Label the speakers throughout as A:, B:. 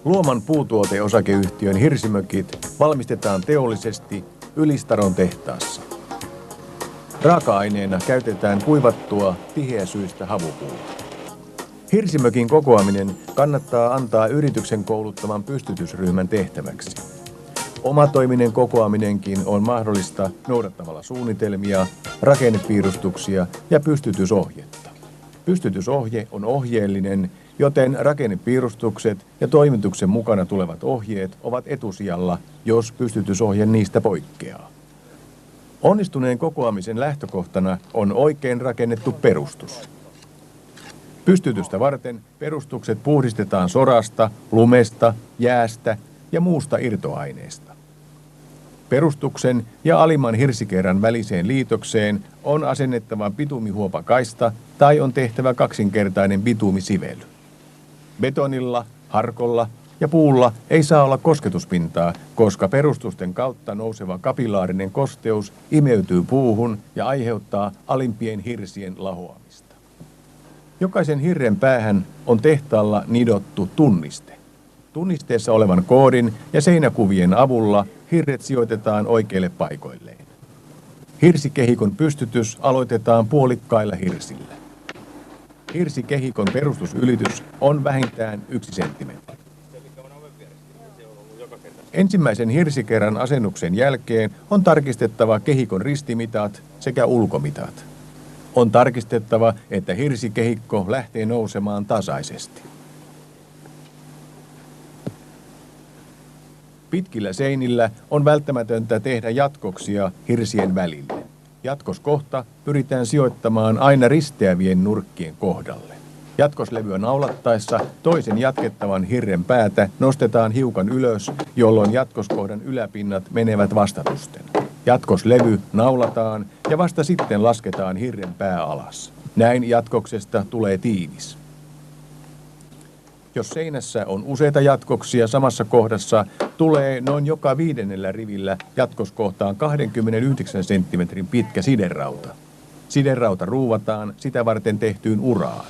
A: Luoman puutuoteosakeyhtiön hirsimökit valmistetaan teollisesti Ylistaron tehtaassa. Raaka-aineena käytetään kuivattua tiheäsyistä havupuuta. Hirsimökin kokoaminen kannattaa antaa yrityksen kouluttaman pystytysryhmän tehtäväksi. Omatoiminen kokoaminenkin on mahdollista noudattamalla suunnitelmia, rakennepiirustuksia ja pystytysohjetta. Pystytysohje on ohjeellinen, joten rakennepiirustukset ja toimituksen mukana tulevat ohjeet ovat etusijalla, jos pystytysohje niistä poikkeaa. Onnistuneen kokoamisen lähtökohtana on oikein rakennettu perustus. Pystytystä varten perustukset puhdistetaan sorasta, lumesta, jäästä ja muusta irtoaineesta. Perustuksen ja alimman hirsikerran väliseen liitokseen on asennettava bitumihuopakaista tai on tehtävä kaksinkertainen bitumisively. Betonilla, harkolla ja puulla ei saa olla kosketuspintaa, koska perustusten kautta nouseva kapilaarinen kosteus imeytyy puuhun ja aiheuttaa alimpien hirsien lahoamista. Jokaisen hirren päähän on tehtaalla nidottu tunniste. Tunnisteessa olevan koodin ja seinäkuvien avulla hirret sijoitetaan oikeille paikoilleen. Hirsikehikon pystytys aloitetaan puolikkailla hirsillä. Hirsikehikon perustusylitys on vähintään 1 senttimetri. Ensimmäisen hirsikerran asennuksen jälkeen on tarkistettava kehikon ristimitat sekä ulkomitat. On tarkistettava, että hirsikehikko lähtee nousemaan tasaisesti. Pitkillä seinillä on välttämätöntä tehdä jatkoksia hirsien välille. Jatkoskohta pyritään sijoittamaan aina risteävien nurkkien kohdalle. Jatkoslevyä naulattaessa toisen jatkettavan hirren päätä nostetaan hiukan ylös, jolloin jatkoskohdan yläpinnat menevät vastatusten. Jatkoslevy naulataan ja vasta sitten lasketaan hirren pää alas. Näin jatkoksesta tulee tiivis. Jos seinässä on useita jatkoksia samassa kohdassa, tulee noin joka 5. rivillä jatkoskohtaan 29 senttimetrin pitkä siderauta. Siderauta ruuvataan sitä varten tehtyyn uraan.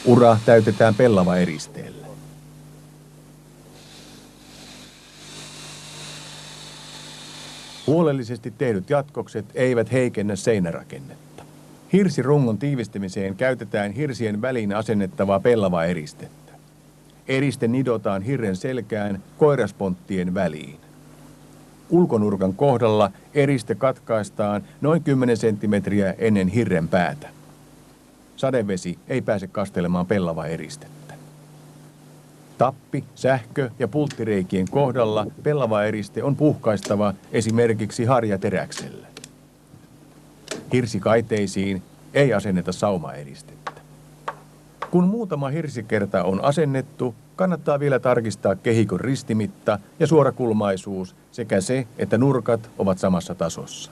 A: Ura täytetään pellavaeristeellä. Huolellisesti tehdyt jatkokset eivät heikennä seinärakennetta. Hirsirungon tiivistämiseen käytetään hirsien väliin asennettavaa pellavaeristettä. Eriste nidotaan hirren selkään koirasponttien väliin. Ulkonurkan kohdalla eriste katkaistaan noin 10 senttimetriä ennen hirren päätä. Sadevesi ei pääse kastelemaan pellavaeristettä. Tappi, sähkö- ja pulttireikien kohdalla pellavaeriste on puhkaistava esimerkiksi harjateräksellä. Hirsikaiteisiin ei asenneta saumaeristettä. Kun muutama hirsikerta on asennettu, kannattaa vielä tarkistaa kehikon ristimitta ja suorakulmaisuus sekä se, että nurkat ovat samassa tasossa.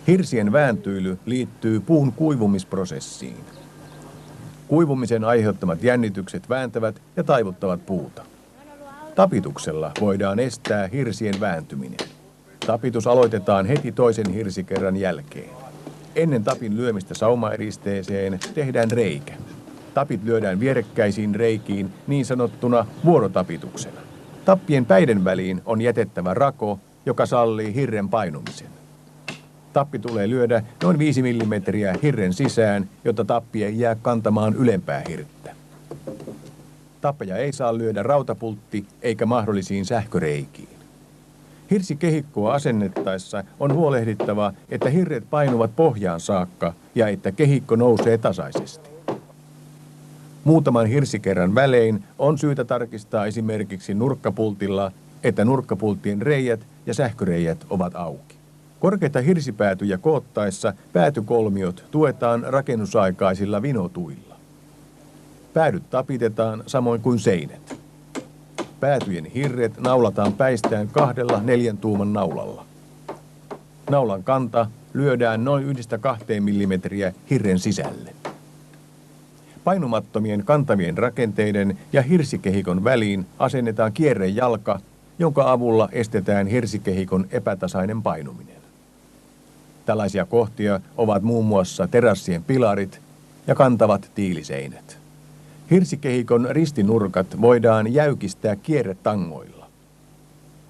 A: Hirsien vääntyily liittyy puun kuivumisprosessiin. Kuivumisen aiheuttamat jännitykset vääntävät ja taivuttavat puuta. Tapituksella voidaan estää hirsien vääntyminen. Tapitus aloitetaan heti toisen hirsikerran jälkeen. Ennen tapin lyömistä saumaeristeeseen tehdään reikä. Tapit lyödään vierekkäisiin reikiin niin sanottuna vuorotapituksena. Tappien päiden väliin on jätettävä rako, joka sallii hirren painumisen. Tappi tulee lyödä noin 5 mm hirren sisään, jotta tappi ei jää kantamaan ylempää hirttä. Tappeja ei saa lyödä rautapultti eikä mahdollisiin sähköreikiin. Hirsikehikkoa asennettaessa on huolehdittava, että hirret painuvat pohjaan saakka ja että kehikko nousee tasaisesti. Muutaman hirsikerran välein on syytä tarkistaa esimerkiksi nurkkapultilla, että nurkkapulttien reijät ja sähköreijät ovat auki. Korkeita hirsipäätyjä koottaessa päätykolmiot tuetaan rakennusaikaisilla vinotuilla. Päädyt tapitetaan samoin kuin seinät. Päätyjen hirret naulataan päistään 2-4 tuuman naulalla. Naulan kanta lyödään noin 1-2 mm hirren sisälle. Painumattomien kantavien rakenteiden ja hirsikehikon väliin asennetaan kierrejalka, jonka avulla estetään hirsikehikon epätasainen painuminen. Tällaisia kohtia ovat muun muassa terassien pilarit ja kantavat tiiliseinät. Hirsikehikon ristinurkat voidaan jäykistää kierretangoilla.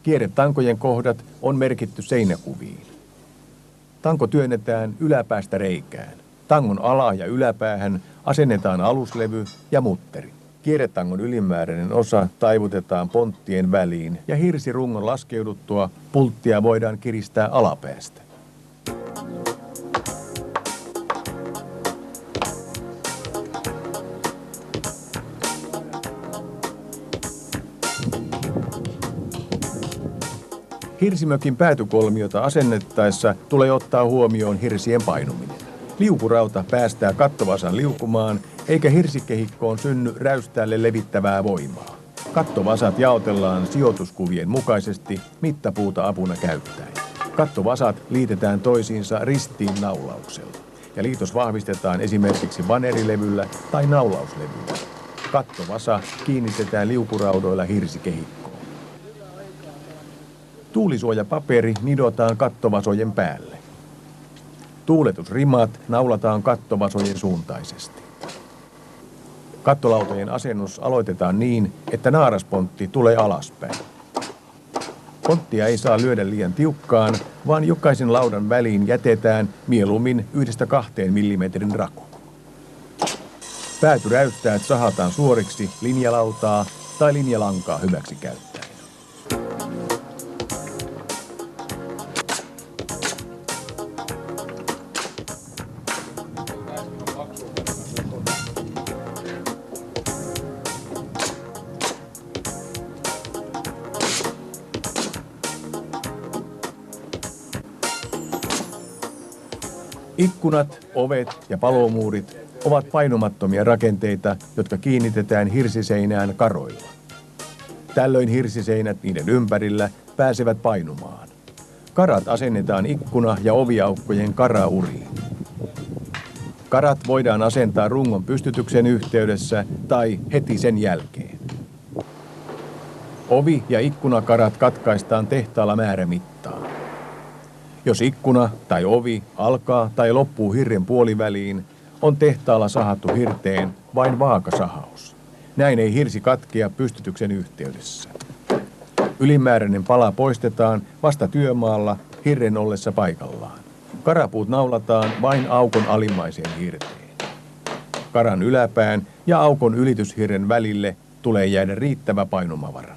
A: Kierretankojen kohdat on merkitty seinäkuviin. Tanko työnnetään yläpäästä reikään. Tangon ala- ja yläpäähän asennetaan aluslevy ja mutteri. Kierretangon ylimääräinen osa taivutetaan ponttien väliin ja hirsirungon laskeuduttua pulttia voidaan kiristää alapäästä. Hirsimökin päätykolmiota asennettaessa tulee ottaa huomioon hirsien painuminen. Liukurauta päästää kattovasan liukumaan, eikä hirsikehikkoon synny räystäälle levittävää voimaa. Kattovasat jaotellaan sijoituskuvien mukaisesti mittapuuta apuna käyttäen. Kattovasat liitetään toisiinsa ristiin naulauksella, ja liitos vahvistetaan esimerkiksi vanerilevyllä tai naulauslevyllä. Kattovasa kiinnitetään liukuraudoilla hirsikehikkoon. Tuulisuojapaperi nidotaan kattovasojen päälle. Tuuletusrimat naulataan kattovasojen suuntaisesti. Kattolautojen asennus aloitetaan niin, että naaraspontti tulee alaspäin. Ponttia ei saa lyödä liian tiukkaan, vaan jokaisen laudan väliin jätetään mieluummin 1–2 mm raku. Päätyräystäät sahataan suoriksi linjalautaa tai linjalankaa hyväksi käyttäen. Ikkunat, ovet ja palomuurit ovat painumattomia rakenteita, jotka kiinnitetään hirsiseinään karoilla. Tällöin hirsiseinät niiden ympärillä pääsevät painumaan. Karat asennetaan ikkuna- ja oviaukkojen karauriin. Karat voidaan asentaa rungon pystytyksen yhteydessä tai heti sen jälkeen. Ovi- ja ikkunakarat katkaistaan tehtaalla määrämittaan. Jos ikkuna tai ovi alkaa tai loppuu hirren puoliväliin, on tehtaalla sahattu hirteen vain vaakasahaus. Näin ei hirsi katkea pystytyksen yhteydessä. Ylimääräinen pala poistetaan vasta työmaalla hirren ollessa paikallaan. Karapuut naulataan vain aukon alimmaiseen hirteen. Karan yläpään ja aukon ylityshirren välille tulee jäädä riittävä painumavara.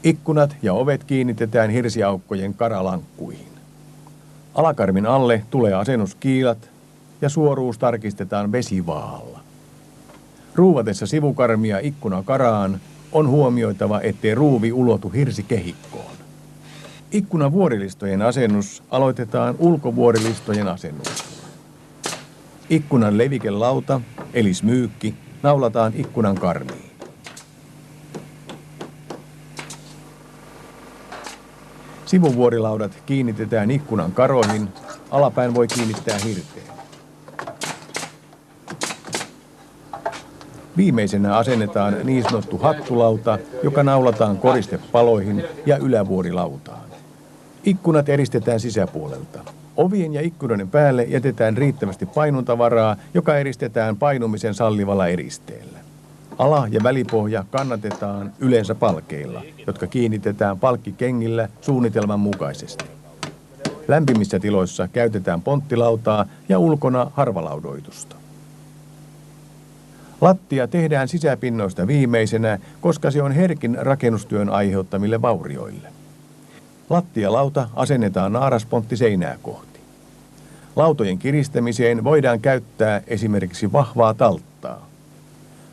A: Ikkunat ja ovet kiinnitetään hirsiaukkojen karalankkuihin. Alakarmin alle tulee asennuskiilat ja suoruus tarkistetaan vesivaalla. Ruuvatessa sivukarmia ikkunakaraan on huomioitava, ettei ruuvi ulotu hirsikehikkoon. Ikkunavuorilistojen asennus aloitetaan ulkovuorilistojen asennuksella. Ikkunan levikelauta, eli smyykki, naulataan ikkunan karmiin. Sivuvuorilaudat kiinnitetään ikkunan karoihin, alapäin voi kiinnittää hirteen. Viimeisenä asennetaan niin sanottu hattulauta, joka naulataan koristepaloihin ja ylävuorilautaan. Ikkunat eristetään sisäpuolelta. Ovien ja ikkunoiden päälle jätetään riittävästi painuntavaraa, joka eristetään painumisen sallivalla eristeellä. Ala- ja välipohja kannatetaan yleensä palkeilla, jotka kiinnitetään palkkikengillä suunnitelman mukaisesti. Lämpimissä tiloissa käytetään ponttilautaa ja ulkona harvalaudoitusta. Lattia tehdään sisäpinnoista viimeisenä, koska se on herkin rakennustyön aiheuttamille vaurioille. Lattialauta asennetaan naaraspontti seinää kohti. Lautojen kiristämiseen voidaan käyttää esimerkiksi vahvaa talttaa.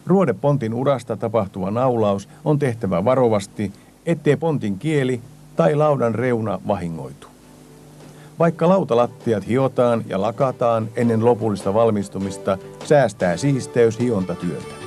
A: Ruodepontin urasta tapahtuva naulaus on tehtävä varovasti, ettei pontin kieli tai laudan reuna vahingoitu. Vaikka lautalattiat hiotaan ja lakataan ennen lopullista valmistumista, säästää siisteys hiontatyötä.